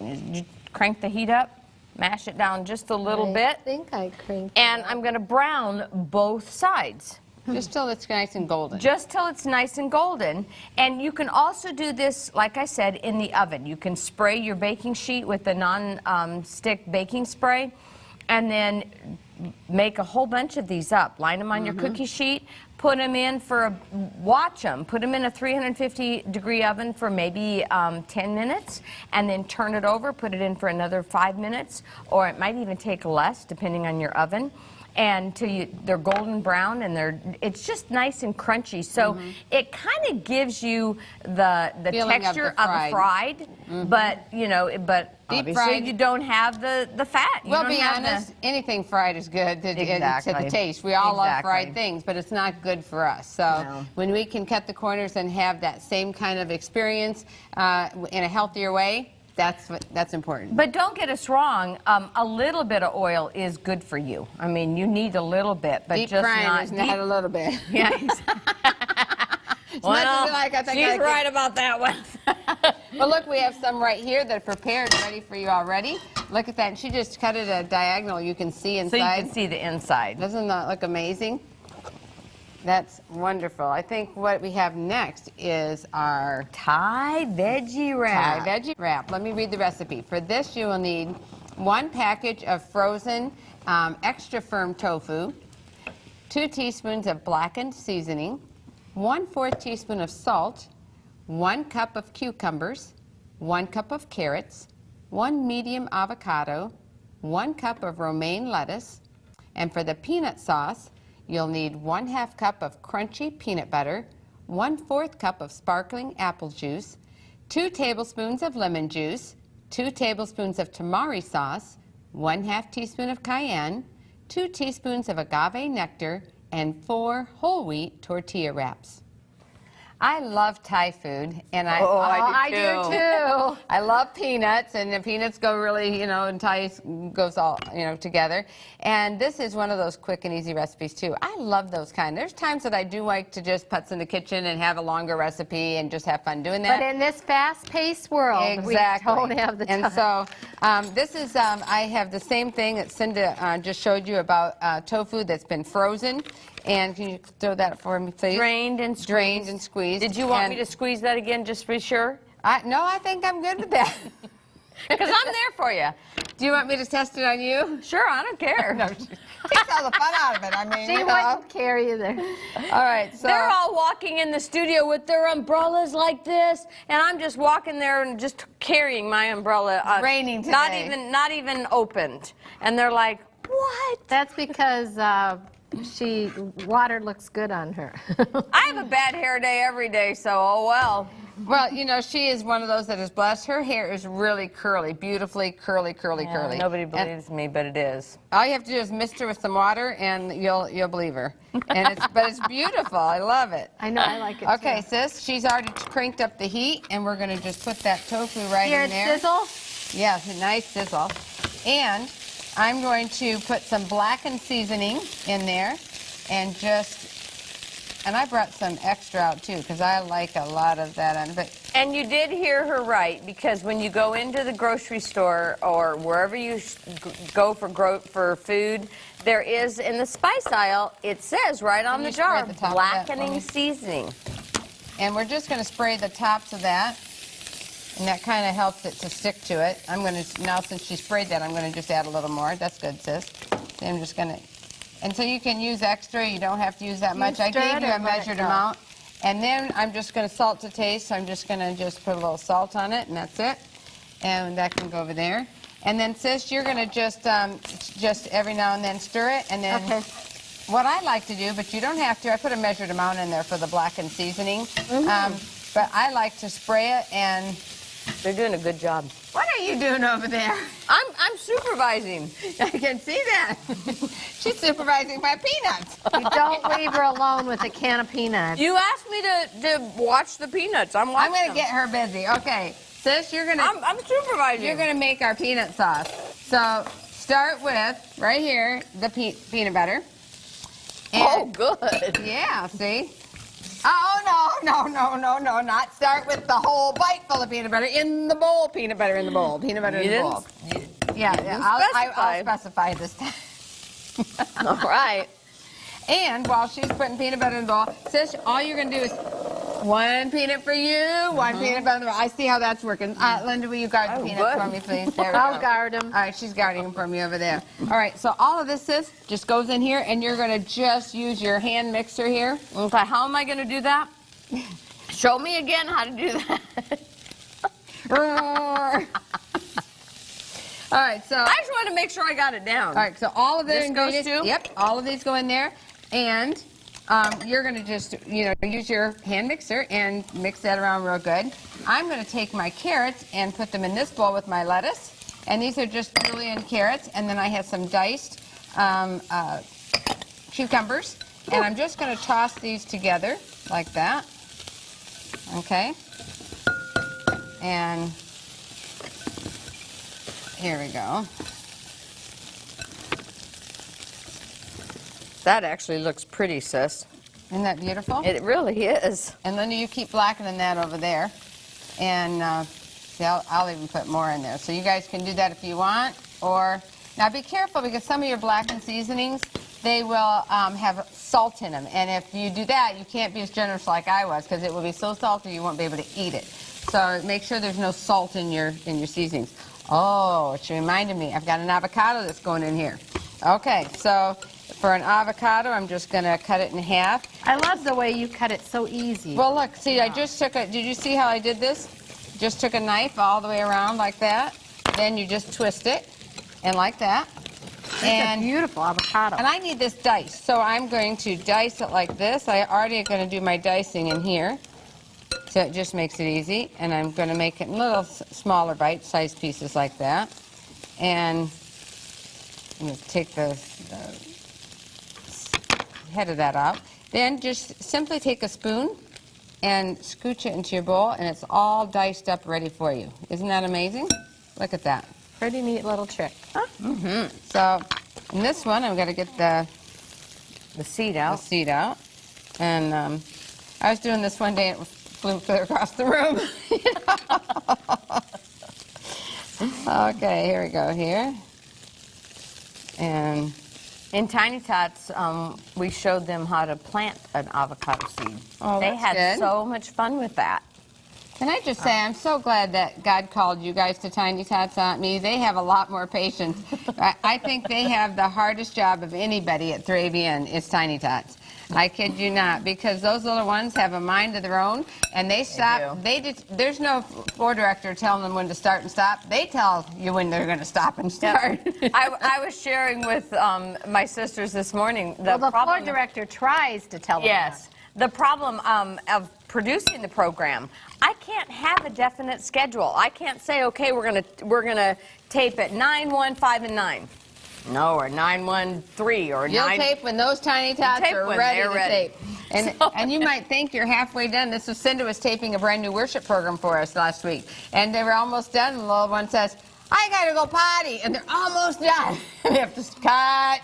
You crank the heat up. Mash it down just a little bit. I think I cranked. And I'm going to brown both sides. Just till it's nice and golden. Just till it's nice and golden. And you can also do this, like I said, in the oven. You can spray your baking sheet with the non-stick baking spray, and then make a whole bunch of these up. Line them on your cookie sheet. Put them in watch them. Put them in a 350-degree oven for maybe 10 minutes, and then turn it over, put it in for another 5 minutes, or it might even take less, depending on your oven. And they're golden brown, and it's just nice and crunchy. So it kind of gives you the texture of the fried, but obviously you don't have the fat. Well, be honest, anything fried is good to the taste. We all love fried things, but it's not good for us. So when we can cut the corners and have that same kind of experience in a healthier way, that's important. But don't get us wrong, a little bit of oil is good for you. I mean, you need a little bit, but deep just frying is not a little bit. Yeah. Well, she's right I about that one. Well, look, we have some right here that are prepared, ready for you already. Look at that. And she just cut it a diagonal. You can see inside. So you can see the inside. Doesn't that look amazing? That's wonderful. I think what we have next is our Thai veggie wrap. Thai veggie wrap. Let me read the recipe. For this, you will need 1 package of frozen extra firm tofu, 2 teaspoons of blackened seasoning, 1/4 teaspoon of salt, 1 cup of cucumbers, 1 cup of carrots, 1 medium avocado, 1 cup of romaine lettuce, and for the peanut sauce, you'll need 1/2 cup of crunchy peanut butter, 1/4 cup of sparkling apple juice, 2 tablespoons of lemon juice, 2 tablespoons of tamari sauce, 1/2 teaspoon of cayenne, 2 teaspoons of agave nectar, and 4 whole wheat tortilla wraps. I love Thai food, and I do too. I love peanuts, and the peanuts go really, and Thai goes all, together. And this is one of those quick and easy recipes too. I love those kind. There's times that I do like to just putz in the kitchen and have a longer recipe and just have fun doing that. But in this fast-paced world, we don't have the time. And so this is, I have the same thing that Cinda just showed you about tofu that's been frozen. And can you throw that for me, please? Drained and squeezed. Drained and squeezed. Did you want me to squeeze that again, just to be sure? No, I think I'm good with that. Because I'm there for you. Do you want me to test it on you? Sure, I don't care. No, takes all the fun out of it. I mean, She wouldn't care either. All right, so they're all walking in the studio with their umbrellas like this, and I'm just walking there and just carrying my umbrella. It's raining today. Not even opened, and they're like, "What?" That's because water looks good on her. I have a bad hair day every day, so oh well. Well, you know, she is one of those that is blessed. Her hair is really curly, beautifully curly. Nobody And believes me, but it is. all you have to do is mist her with some water, and you'll believe her. And but it's beautiful. I love it. I know, I like it Okay, too. sis, she's already cranked up the heat, and we're going to just put that tofu right Here, in there. sizzle. Yeah, nice sizzle. And I'm going to put some blackened seasoning in there, and I brought some extra out too, because I like a lot of that on. But And you did hear her right, because when you go into the grocery store or wherever you go for food, there is in the spice aisle, it says right on the you spray jar, the top of that for me? blackening seasoning. And we're just going to spray the tops of that, and that kind of helps it to stick to it. I'm going to, now since she sprayed that, I'm going to just add a little more. That's good, sis. So I'm just going to, and so you can use extra. You don't have to use that much. I stir gave it you or a let it measured go? amount. And then I'm just going to salt to taste. So I'm just going to just put a little salt on it, and that's it. And that can go over there. And then, sis, you're going to just every now and then stir it, and then Okay. what I like to do, but you don't have to, I put a measured amount in there for the blackened seasoning. But I like to spray it, and They're doing a good job. what are you doing over there? I'm supervising. I can see that. She's supervising my peanuts. You don't leave her alone with a can of peanuts. You asked me to watch the peanuts. I'm watching I'm going to them. get her busy. Okay, sis, you're going to... I'm supervising. You're going to make our peanut sauce. So start with, right here, the peanut butter. Oh, And- good. Yeah, see? Oh, no, not start with the whole bite full of peanut butter in the bowl. Peanut butter in the bowl. Peanut butter in the bowl. Yeah, I'll specify this time. All right. And while she's putting peanut butter in the bowl, sis, all you're going to do is one peanut for you, one peanut butter in the bowl. I see how that's working. Linda, will you guard the peanuts good. for me, please? There we I'll go. guard them. All right, she's guarding them for me over there. All right, so all of this, sis, just goes in here, and you're going to just use your hand mixer here. Okay, how am I going to do that? Show me again how to do that. All right, so... I just want to make sure I got it down. All right, so all of the This goes ingredients... too? Yep, all of these go in there, and you're going to just, use your hand mixer and mix that around real good. I'm going to take my carrots and put them in this bowl with my lettuce, and these are just julienne carrots, and then I have some diced cucumbers, and I'm just going to toss these together like that. Okay, and here we go. That actually looks pretty, sis. Isn't that beautiful? It really is. And Linda, you keep blackening that over there. And see, I'll even put more in there. So you guys can do that if you want. Or now be careful, because some of your blackened seasonings, they will have salt in them. And if you do that, you can't be as generous like I was, because it will be so salty you won't be able to eat it. So make sure there's no salt in your seasonings. Oh, it reminded me, I've got an avocado that's going in here. Okay, so for an avocado, I'm just going to cut it in half. I love the way you cut it so easy. Well, look, see, I just took did you see how I did this? Just took a knife all the way around like that. Then you just twist it, and like that. It's a beautiful avocado. And I need this diced, so I'm going to dice it like this. I already am going to do my dicing in here, so it just makes it easy. And I'm going to make it in little smaller bite-sized pieces like that. And I'm going to take the head of that out. Then just simply take a spoon and scooch it into your bowl, and it's all diced up ready for you. Isn't that amazing? Look at that. Pretty neat little trick. So in this one, I'm going to get the seed the out. seed out. And I was doing this one day, and it flew clear across the room. Okay, here we go here. And In Tiny Tots, we showed them how to plant an avocado seed. Oh, they that's had good. so much fun with that. can I just say, I'm so glad that God called you guys to Tiny Tots, not me. They have a lot more patience. I think they have the hardest job of anybody at 3abn is Tiny Tots. I kid you not, because those little ones have a mind of their own, and they stop. do. There's no floor director telling them when to start and stop. They tell you when they're going to stop and start. I was sharing with my sisters this morning. Well, the floor problem- director tries to tell them Yes. the problem of producing the program. I can't have a definite schedule. I can't say, okay, we're gonna tape at 9, 1, 5, and 9. No, or 9, 1, 3, or You'll 9. tape when those tiny tots tape are when ready they're to ready. tape. And you might think you're halfway done. This was Cinda was taping a brand new worship program for us last week, and they were almost done. And the little one says, "I gotta go potty," and they're almost done. We have to cut,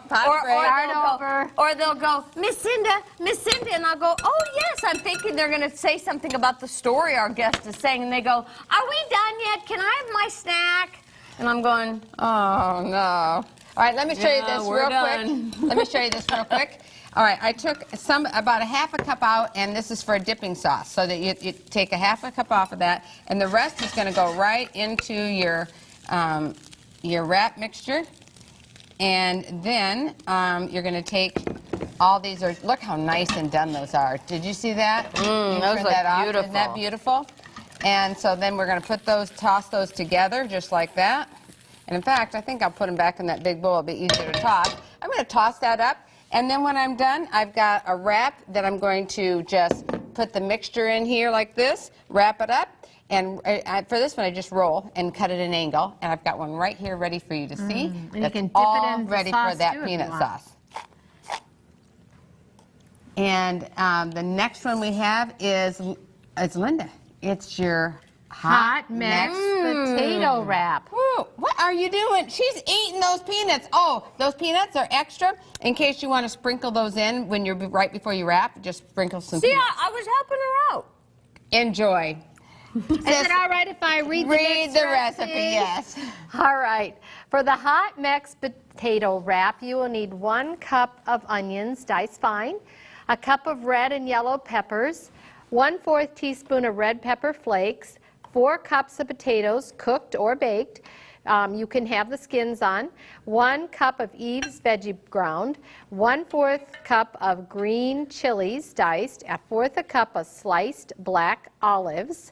potty break. Or they'll go, Miss Cinda, and I'll go, oh yes, I'm thinking they're going to say something about the story our guest is saying, and they go, are we done yet? Can I have my snack? And I'm going, Oh no! All right, let me show you Yeah, this we're real done. quick. Let me show you this real quick. All right, I took about a half a cup out, and this is for a dipping sauce, so that you take a half a cup off of that, and the rest is going to go right into your wrap mixture. And then you're going to take all these. Look how nice and done those are. Did you see that? those Turn look that off. beautiful. Isn't that beautiful? And so then we're going to toss those together just like that. And in fact, I think I'll put them back in that big bowl. It'll be easier to toss. I'm going to toss that up. And then when I'm done, I've got a wrap that I'm going to just put the mixture in here like this, wrap it up. And for this one, I just roll and cut it at an angle. And I've got one right here ready for you to see. And you That's can dip all it in the ready sauce for that too, if peanut you want. sauce. And the next one we have is Linda. It's your Hot mix potato wrap. Ooh, what are you doing? She's eating those peanuts. Oh, those peanuts are extra in case you want to sprinkle those in when you're right before you wrap. Just sprinkle some see, peanuts. I was helping her out. Enjoy. Is it all right if I read the next recipe? Yes. All right. For the hot mix potato wrap, you will need 1 cup of onions, diced fine, a cup of red and yellow peppers, 1/4 teaspoon of red pepper flakes, 4 cups of potatoes, cooked or baked. You can have the skins on. 1 cup of Eve's veggie ground, 1/4 cup of green chilies diced, 1/4 cup of sliced black olives,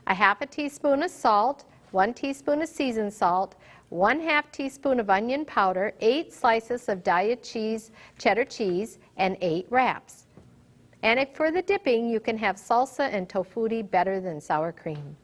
a 1/2 teaspoon of salt, 1 teaspoon of seasoned salt, 1/2 teaspoon of onion powder, 8 slices of diet cheese, cheddar cheese, and 8 wraps. And if for the dipping, you can have salsa and tofutti better than sour cream.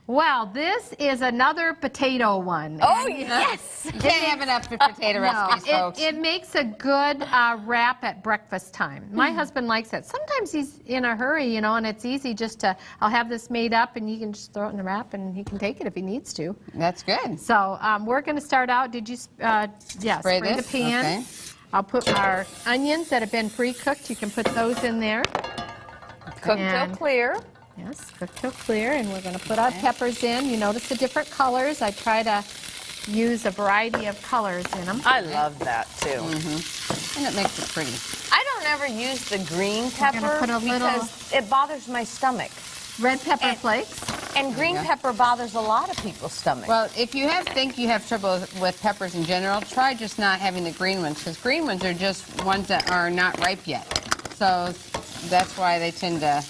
Well, this is another potato one. Oh, yes. You can't have enough for potato recipes, folks. It makes a good wrap at breakfast time. My husband likes it. Sometimes he's in a hurry, you know, and it's easy just to, I'll have this made up and you can just throw it in the wrap and he can take it if he needs to. That's good. So we're going to start out. Did you, spray the pan. Okay. I'll put our onions that have been pre-cooked. You can put those in there. Cook till And- clear. Yes, cook till clear, and we're going to put our peppers in. You notice the different colors. I try to use a variety of colors in them. I love that too. And it makes it pretty. I don't ever use the green gonna pepper put a little- because it bothers my stomach. Red pepper And- flakes. And green pepper bothers a lot of people's stomach. Well, if you think you have trouble with peppers in general, try just not having the green ones, because green ones are just ones that are not ripe yet. So that's why they tend to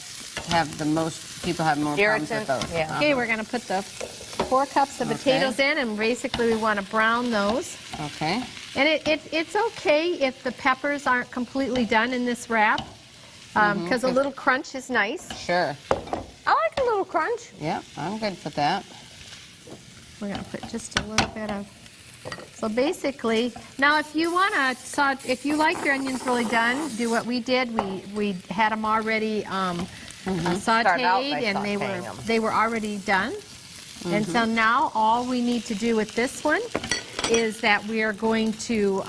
have the most, people have more problems with Irritant, those. yeah. Okay, we're going to put the 4 cups of potatoes in, and basically we want to brown those. Okay. And it's okay if the peppers aren't completely done in this wrap, because a little crunch is nice. Sure. I like a little crunch. Yep, I'm good with that. We're going to put just a little bit of. So basically, now if you want to, if you like your onions really done, do what we did. We had them already Start out by sautéed, and sautéing 'em. they were already done. And so now all we need to do with this one is that we are going to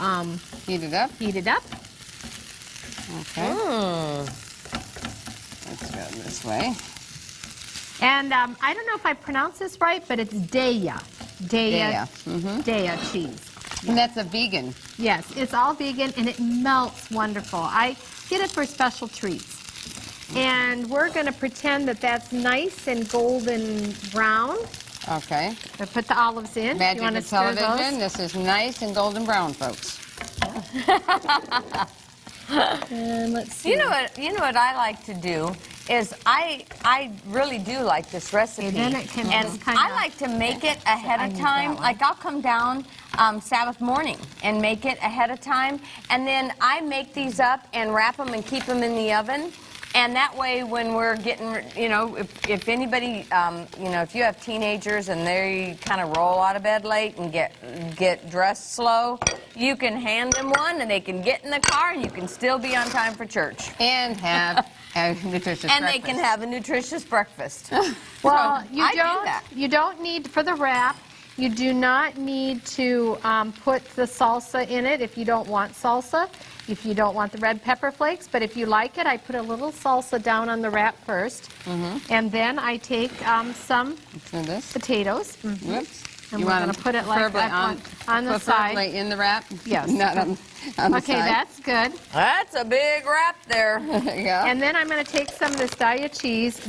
Heat it up. heat it up. Okay. Let's go this way. And I don't know if I pronounce this right, but it's Daya. Daya. Daya cheese. And that's a vegan. Yes, it's all vegan and it melts wonderful. I get it for special treats. And we're going to pretend that that's nice and golden brown. Okay. I put the olives in. Magic you want to of stir television. those? This is nice and golden brown, folks. And let's see. You know what I like to do is I really do like this recipe. Okay, then it can and just kinda- I like to make it ahead I of use time. that one. Like I'll come down, Sabbath morning and make it ahead of time. And then I make these up and wrap them and keep them in the oven. And that way, when we're getting, if anybody, if you have teenagers and they kind of roll out of bed late and get dressed slow, you can hand them one and they can get in the car and you can still be on time for church. And have a nutritious And breakfast. they can have a nutritious breakfast. Well, So, I do that. you don't need, for the wrap, you do not need to put the salsa in it if you don't want salsa, if you don't want the red pepper flakes. But if you like it, I put a little salsa down on the wrap first. And then I take some So this. potatoes. Whoops. And we're going to put it like preferably that on the side. preferably in the wrap? Yes. Not on the Okay, side. that's good. That's a big wrap there. Yeah. And then I'm going to take some of this Daiya cheese.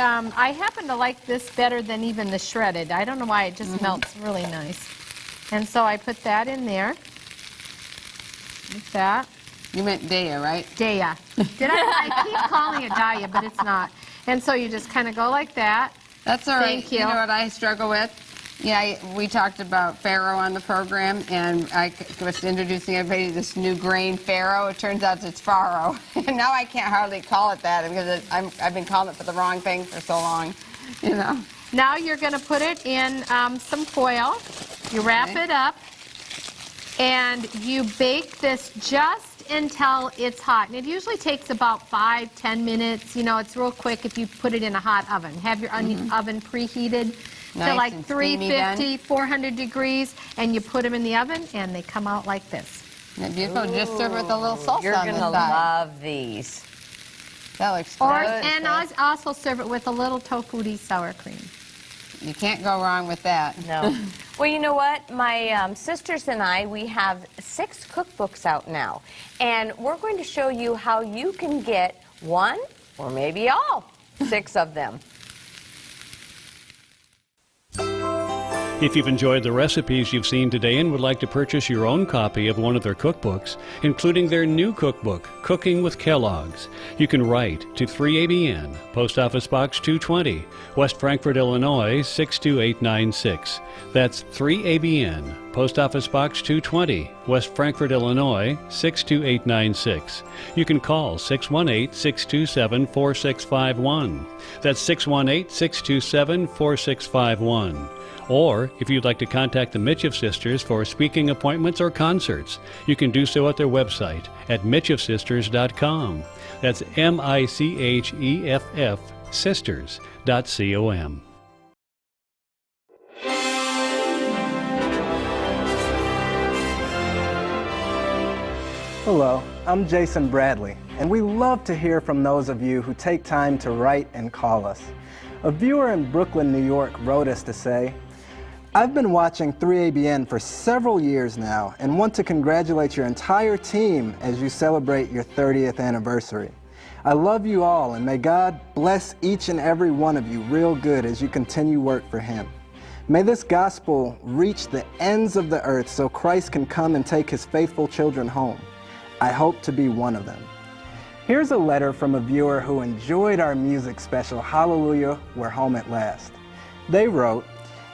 I happen to like this better than even the shredded. I don't know why, it just melts really nice. And so I put that in there. Like that. You meant Daya, right? Daiya. I keep calling it Daiya, but it's not. And so you just kind of go like that. That's all right. Thank you. You know what I struggle with? Yeah, we talked about farro on the program, and I was introducing everybody to this new grain farro. It turns out it's farro. And now I can't hardly call it that because I've been calling it for the wrong thing for so long, Now you're going to put it in some foil. You wrap it up, and you bake this just until it's hot. And it usually takes about 5-10 minutes. It's real quick if you put it in a hot oven. Have your oven preheated to Nice like and steamy 350, 400 degrees, and you put them in the oven, and they come out like this. Isn't that beautiful? Just serve it with a little salsa You're on the going to side. love these. That looks Or good. and I also serve it with a little tofu sour cream. You can't go wrong with that. No. Well, you know what? My sisters and I, we have 6 cookbooks out now. And we're going to show you how you can get one or maybe all 6 of them. If you've enjoyed the recipes you've seen today and would like to purchase your own copy of one of their cookbooks, including their new cookbook, Cooking with Kellogg's, you can write to 3ABN, Post Office Box 220, West Frankfort, Illinois 62896. That's 3ABN, Post Office Box 220, West Frankfort, Illinois 62896. You can call 618-627-4651. That's 618-627-4651. Or, if you'd like to contact the Micheff sisters for speaking appointments or concerts, you can do so at their website at micheffsisters.com. That's MICHEFF sisters.com. Hello, I'm Jason Bradley, and we love to hear from those of you who take time to write and call us. A viewer in Brooklyn, New York wrote us to say, I've been watching 3ABN for several years now and want to congratulate your entire team as you celebrate your 30th anniversary. I love you all, and may God bless each and every one of you real good as you continue work for Him. May this gospel reach the ends of the earth so Christ can come and take His faithful children home. I hope to be one of them. Here's a letter from a viewer who enjoyed our music special, Hallelujah, We're Home at Last. They wrote,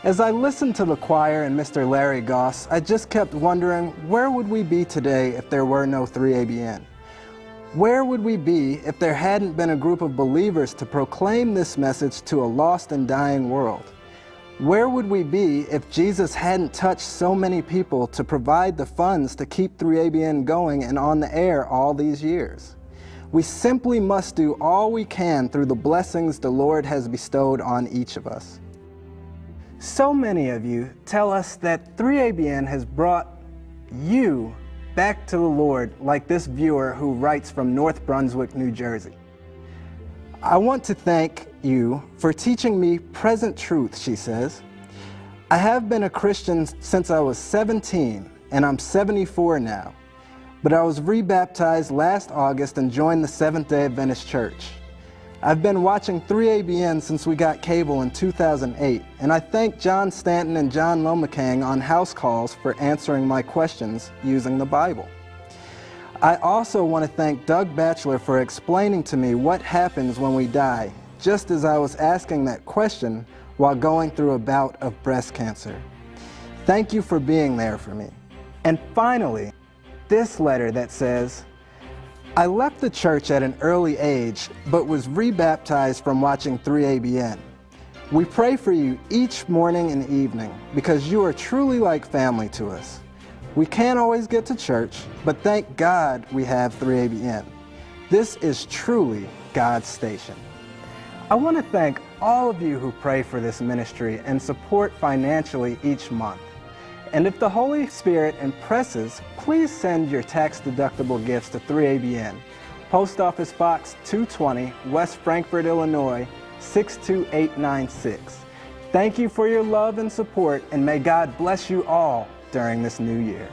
as I listened to the choir and Mr. Larry Goss, I just kept wondering, where would we be today if there were no 3ABN? Where would we be if there hadn't been a group of believers to proclaim this message to a lost and dying world? Where would we be if Jesus hadn't touched so many people to provide the funds to keep 3ABN going and on the air all these years? We simply must do all we can through the blessings the Lord has bestowed on each of us. So many of you tell us that 3ABN has brought you back to the Lord, like this viewer who writes from North Brunswick, New Jersey. I want to thank you for teaching me present truth, she says. I have been a Christian since I was 17, and I'm 74 now. But I was rebaptized last August and joined the Seventh-day Adventist Church. I've been watching 3ABN since we got cable in 2008, and I thank John Stanton and John Lomacang on house calls for answering my questions using the Bible. I also want to thank Doug Batchelor for explaining to me what happens when we die, just as I was asking that question while going through a bout of breast cancer. Thank you for being there for me. And finally, this letter that says, I left the church at an early age, but was rebaptized from watching 3ABN. We pray for you each morning and evening because you are truly like family to us. We can't always get to church, but thank God we have 3ABN. This is truly God's station. I want to thank all of you who pray for this ministry and support financially each month. And if the Holy Spirit impresses, please send your tax-deductible gifts to 3ABN, Post Office Box 220, West Frankfort, Illinois, 62896. Thank you for your love and support, and may God bless you all during this new year.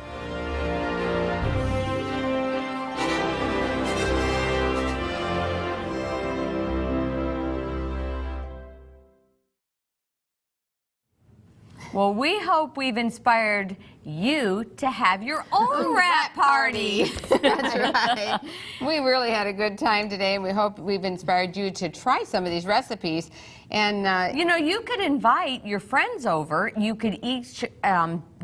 Well, we hope we've inspired you to have your own wrap party. That's right. We really had a good time today, and we hope we've inspired you to try some of these recipes. And You know, you could invite your friends over. You could each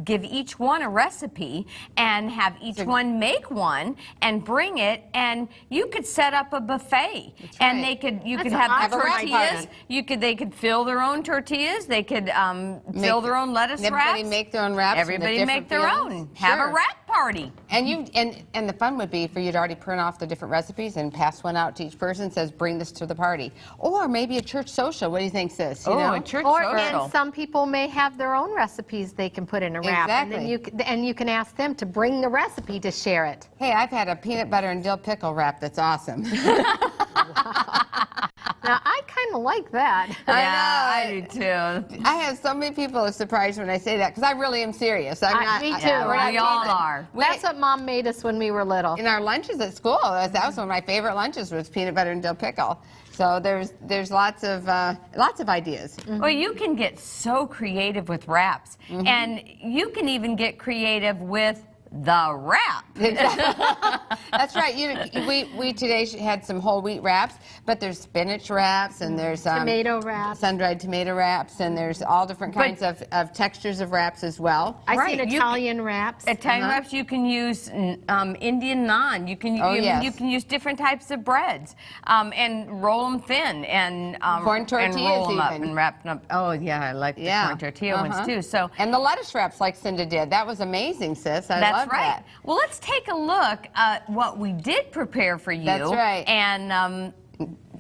give each one a recipe and have each one make one and bring it, and you could set up a buffet. That's and right. you That's could an have awesome tortillas. idea. They could fill their own tortillas. They could fill their own lettuce everybody wraps. make their own wraps. and the Everybody different make their feelings. own. Have a Sure. wrap party. And the fun would be for you to already print off the different recipes and pass one out to each person. Says bring this to the party, or maybe a church social. What do you think, sis? You know? A church Or social. and some people may have their own recipes they can put in a wrap, and then Exactly. you can ask them to bring the recipe to share it. Hey, I've had a peanut butter and dill pickle wrap that's awesome. Now I kind of like that. I do too. I have so many people are surprised when I say that because I really am serious. Me too. we're not We all teasing. are. That's what Mom made us when we were little. In our lunches at school, that was one of my favorite lunches was peanut butter and dill pickle. So there's lots of ideas. Well, you can get so creative with wraps, and you can even get creative with the wrap. That's right. We today had some whole wheat wraps, but there's spinach wraps and there's Tomato wraps. sun-dried tomato wraps, and there's all different kinds of textures of wraps as well. I've Right, seen you Italian wraps. Italian wraps, you can use Indian naan. You can yes. you can use different types of breads and roll them thin and Corn tortillas and roll them up even. and wrap them up. Oh yeah, I like the corn tortilla ones too. So And the lettuce wraps like Cinda did. That was amazing, sis. I that's love right. that. Well, let's take a look at what we did prepare for you. That's right. And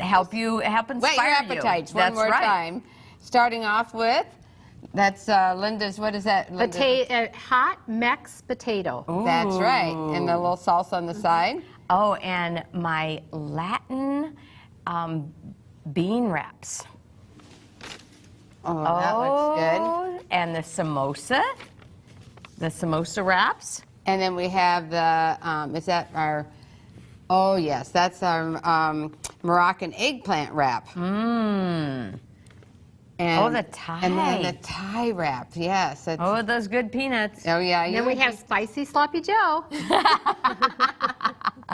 help inspire Whet your you. appetites one That's more right. time. Starting off with, that's Linda's, what is that? Linda's? Hot Mex potato. That's right. And the little salsa on the side. Oh, and my Latin bean wraps. Oh, that looks good. And the samosa wraps. And then we have the, is that our, oh yes, that's our Moroccan eggplant wrap. Mmm. And, the Thai. And then the Thai wrap, yes. Oh, those good peanuts. Oh yeah. And then we have spicy sloppy Joe.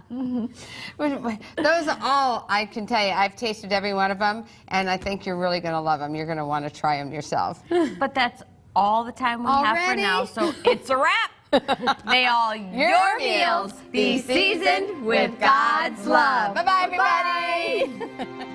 Those are all, I can tell you, I've tasted every one of them, and I think you're really going to love them. You're going to want to try them yourself. But that's all the time we have for Already? now, so it's a wrap. May all your meals be seasoned with God's love. Bye-bye, everybody.